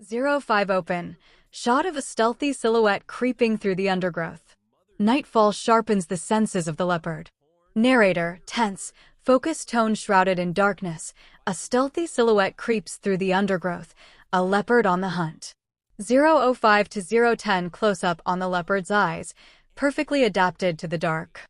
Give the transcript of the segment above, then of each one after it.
05 Open. Shot of a stealthy silhouette creeping through the undergrowth. Nightfall sharpens the senses of the leopard. Narrator, tense, focus tone shrouded in darkness. A stealthy silhouette creeps through the undergrowth, a leopard on the hunt. 005 to 010 close-up on the leopard's eyes, perfectly adapted to the dark.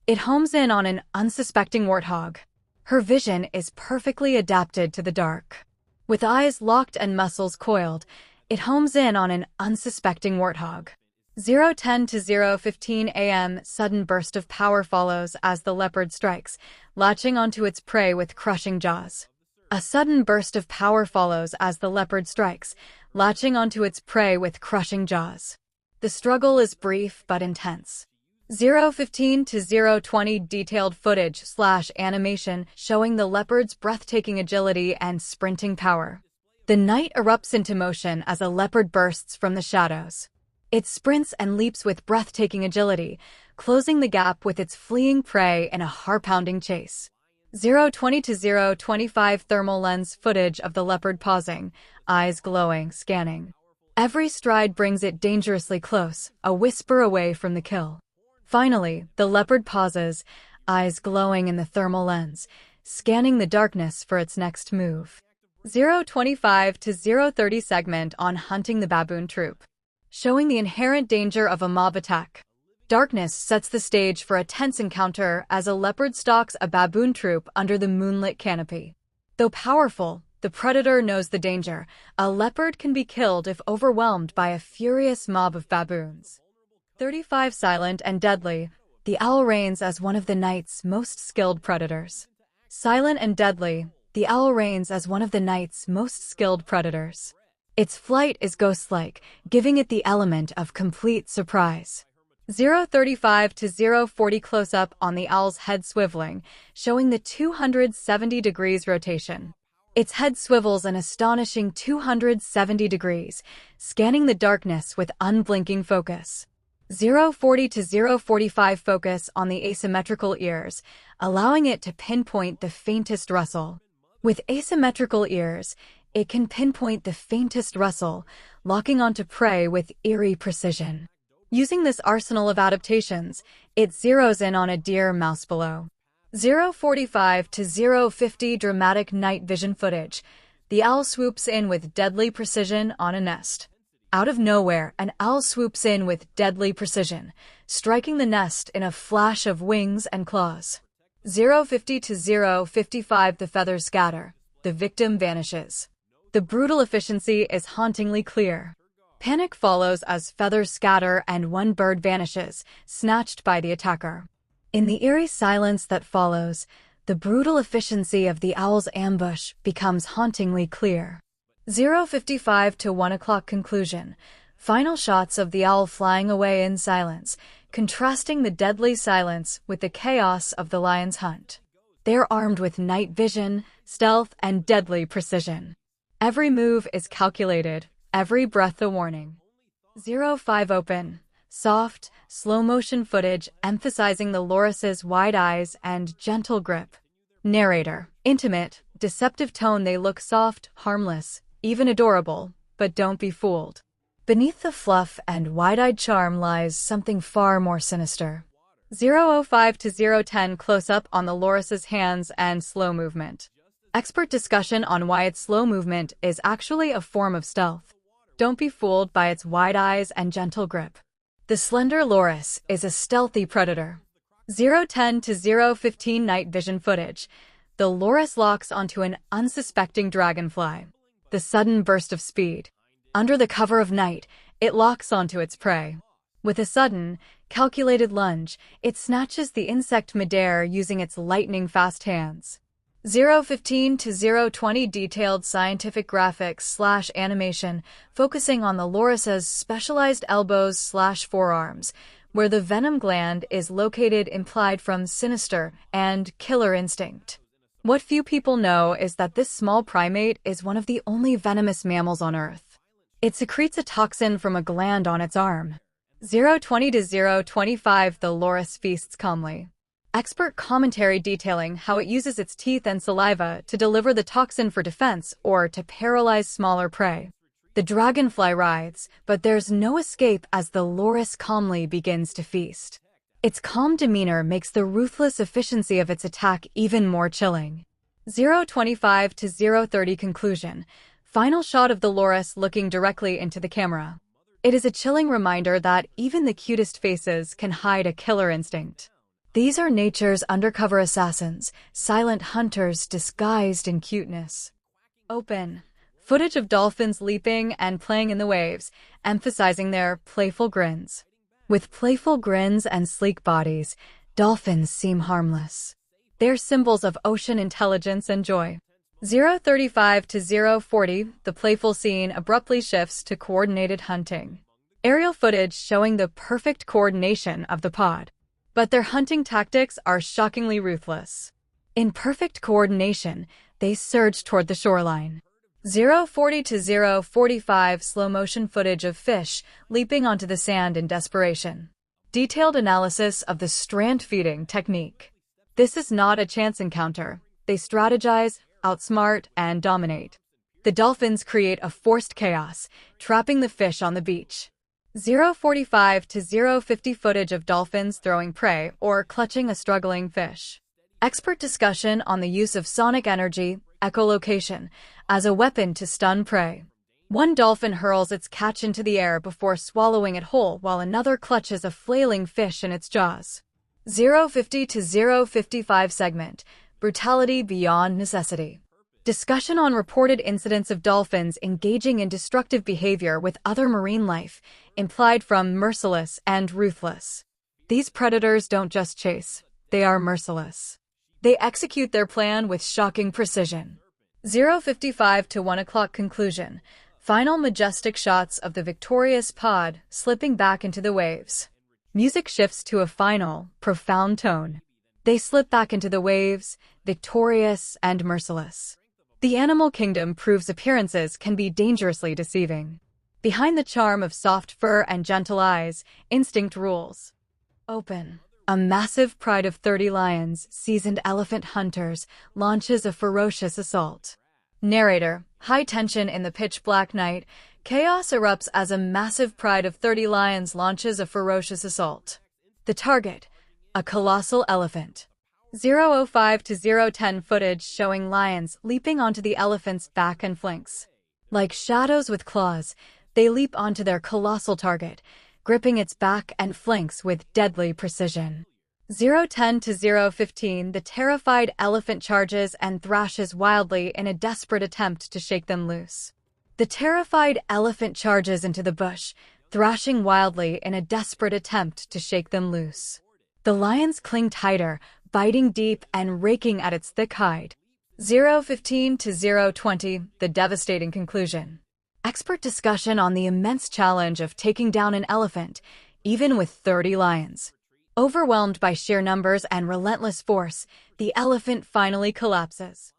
It homes in on an unsuspecting warthog. Her vision is perfectly adapted to the dark. With eyes locked and muscles coiled, it homes in on an unsuspecting warthog. 010 to 015 a.m. Sudden burst of power follows as the leopard strikes, latching onto its prey with crushing jaws. A sudden burst of power follows as the leopard strikes, latching onto its prey with crushing jaws. The struggle is brief but intense. 015 to 020 detailed footage/animation showing the leopard's breathtaking agility and sprinting power. The night erupts into motion as a leopard bursts from the shadows. It sprints and leaps with breathtaking agility, closing the gap with its fleeing prey in a heart-pounding chase. 020 to 025 thermal lens footage of the leopard pausing, eyes glowing, scanning. Every stride brings it dangerously close, a whisper away from the kill. Finally, the leopard pauses, eyes glowing in the thermal lens, scanning the darkness for its next move. 025 to 030 segment on hunting the baboon troop, showing the inherent danger of a mob attack. Darkness sets the stage for a tense encounter as a leopard stalks a baboon troop under the moonlit canopy. Though powerful, the predator knows the danger. A leopard can be killed if overwhelmed by a furious mob of baboons. 35 Silent and deadly, the owl reigns as one of the night's most skilled predators. Silent and deadly, the owl reigns as one of the night's most skilled predators. Its flight is ghost-like, giving it the element of complete surprise. 035 to 040 close-up on the owl's head swiveling, showing the 270 degrees rotation. Its head swivels an astonishing 270 degrees, scanning the darkness with unblinking focus. 040 to 045 focus on the asymmetrical ears, allowing it to pinpoint the faintest rustle. With asymmetrical ears, it can pinpoint the faintest rustle, locking onto prey with eerie precision. Using this arsenal of adaptations, it zeroes in on a deer mouse below. 045 to 050 dramatic night vision footage. The owl swoops in with deadly precision on a nest. Out of nowhere, an owl swoops in with deadly precision, striking the nest in a flash of wings and claws. 050 to 055 the feathers scatter. The victim vanishes. The brutal efficiency is hauntingly clear. Panic follows as feathers scatter and one bird vanishes, snatched by the attacker. In the eerie silence that follows, the brutal efficiency of the owl's ambush becomes hauntingly clear. 055 to 1 o'clock conclusion. Final shots of the owl flying away in silence, contrasting the deadly silence with the chaos of the lion's hunt. They're armed with night vision, stealth, and deadly precision. Every move is calculated, every breath a warning. 05 Open. Soft, slow-motion footage emphasizing the loris's wide eyes and gentle grip. Narrator. Intimate, deceptive tone. They look soft, harmless, even adorable, but don't be fooled. Beneath the fluff and wide-eyed charm lies something far more sinister. 005 to 010 close-up on the loris's hands and slow movement. Expert discussion on why its slow movement is actually a form of stealth. Don't be fooled by its wide eyes and gentle grip. The slender loris is a stealthy predator. 010 to 015 night vision footage. The loris locks onto an unsuspecting dragonfly. The sudden burst of speed. Under the cover of night, it locks onto its prey. With a sudden, calculated lunge, it snatches the insect midair using its lightning-fast hands. 015 to 020 detailed scientific graphics/animation focusing on the loris's specialized elbows/forearms, where the venom gland is located implied from sinister and killer instinct. What few people know is that this small primate is one of the only venomous mammals on Earth. It secretes a toxin from a gland on its arm. 020 to 025 the loris feasts calmly. Expert commentary detailing how it uses its teeth and saliva to deliver the toxin for defense or to paralyze smaller prey. The dragonfly writhes, but there's no escape as the loris calmly begins to feast. Its calm demeanor makes the ruthless efficiency of its attack even more chilling. 0:25 to 0:30 conclusion. Final shot of the loris looking directly into the camera. It is a chilling reminder that even the cutest faces can hide a killer instinct. These are nature's undercover assassins, silent hunters disguised in cuteness. Open. Footage of dolphins leaping and playing in the waves, emphasizing their playful grins. With playful grins and sleek bodies, dolphins seem harmless. They're symbols of ocean intelligence and joy. 0:35 to 0:40, the playful scene abruptly shifts to coordinated hunting. Aerial footage showing the perfect coordination of the pod. But their hunting tactics are shockingly ruthless. In perfect coordination, they surge toward the shoreline. 0:40 to 0:45, slow-motion footage of fish leaping onto the sand in desperation. Detailed analysis of the strand feeding technique. This is not a chance encounter. They strategize, outsmart, and dominate. The dolphins create a forced chaos, trapping the fish on the beach. 0:45 to 0:50 footage of dolphins throwing prey or clutching a struggling fish. Expert discussion on the use of sonic energy, echolocation, as a weapon to stun prey. One dolphin hurls its catch into the air before swallowing it whole while another clutches a flailing fish in its jaws. 0:50 to 0:55 segment. Brutality beyond necessity. Discussion on reported incidents of dolphins engaging in destructive behavior with other marine life, implied from merciless and ruthless. These predators don't just chase, they are merciless. They execute their plan with shocking precision. 0:55 to 1 o'clock conclusion. Final majestic shots of the victorious pod slipping back into the waves. Music shifts to a final, profound tone. They slip back into the waves, victorious and merciless. The animal kingdom proves appearances can be dangerously deceiving. Behind the charm of soft fur and gentle eyes, instinct rules. Open. A massive pride of 30 lions, seasoned elephant hunters, launches a ferocious assault. Narrator, high tension in the pitch-black night, chaos erupts as a massive pride of 30 lions launches a ferocious assault. The target, a colossal elephant. 0:05 to 0:10 footage showing lions leaping onto the elephant's back and flanks. Like shadows with claws, they leap onto their colossal target, gripping its back and flanks with deadly precision. 0:10 to 0:15, the terrified elephant charges and thrashes wildly in a desperate attempt to shake them loose. The terrified elephant charges into the bush, thrashing wildly in a desperate attempt to shake them loose. The lions cling tighter, biting deep and raking at its thick hide. 0:15 to 0:20, the devastating conclusion. Expert discussion on the immense challenge of taking down an elephant, even with 30 lions. Overwhelmed by sheer numbers and relentless force, the elephant finally collapses.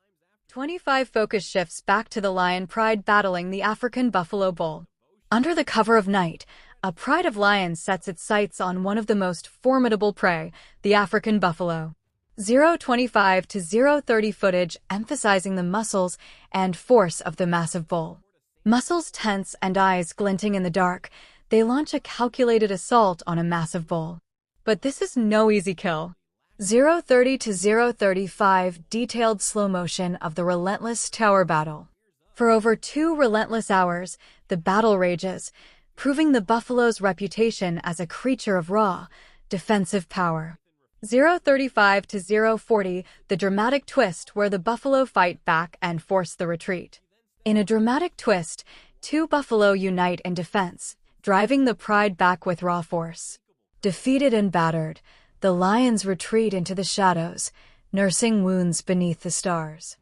25 focus shifts back to the lion pride battling the African buffalo bull. Under the cover of night, a pride of lions sets its sights on one of the most formidable prey, the African buffalo. 0:25 to 0:30 footage emphasizing the muscles and force of the massive bull. Muscles tense and eyes glinting in the dark, they launch a calculated assault on a massive bull. But this is no easy kill. 0:30 to 0:35 detailed slow motion of the relentless tower battle. For over 2 relentless hours, the battle rages, proving the buffalo's reputation as a creature of raw, defensive power. 0:35 to 0:40, the dramatic twist where the buffalo fight back and force the retreat. In a dramatic twist, 2 buffalo unite in defense, driving the pride back with raw force. Defeated and battered, the lions retreat into the shadows, nursing wounds beneath the stars.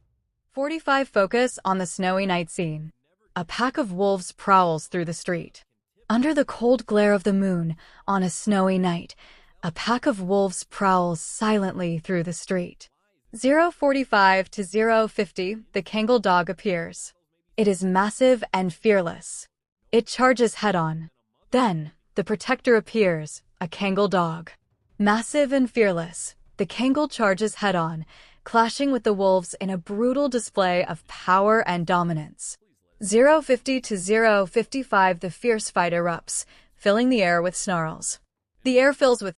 45 focus on the snowy night scene. A pack of wolves prowls through the street. Under the cold glare of the moon, on a snowy night, a pack of wolves prowls silently through the street. 0:45 to 0:50, the Kangal dog appears. It is massive and fearless. It charges head-on. Then, the protector appears, a Kangal dog. Massive and fearless, the Kangal charges head-on, clashing with the wolves in a brutal display of power and dominance. 0:50 to 0:55 the fierce fight erupts, filling the air with snarls. The air fills with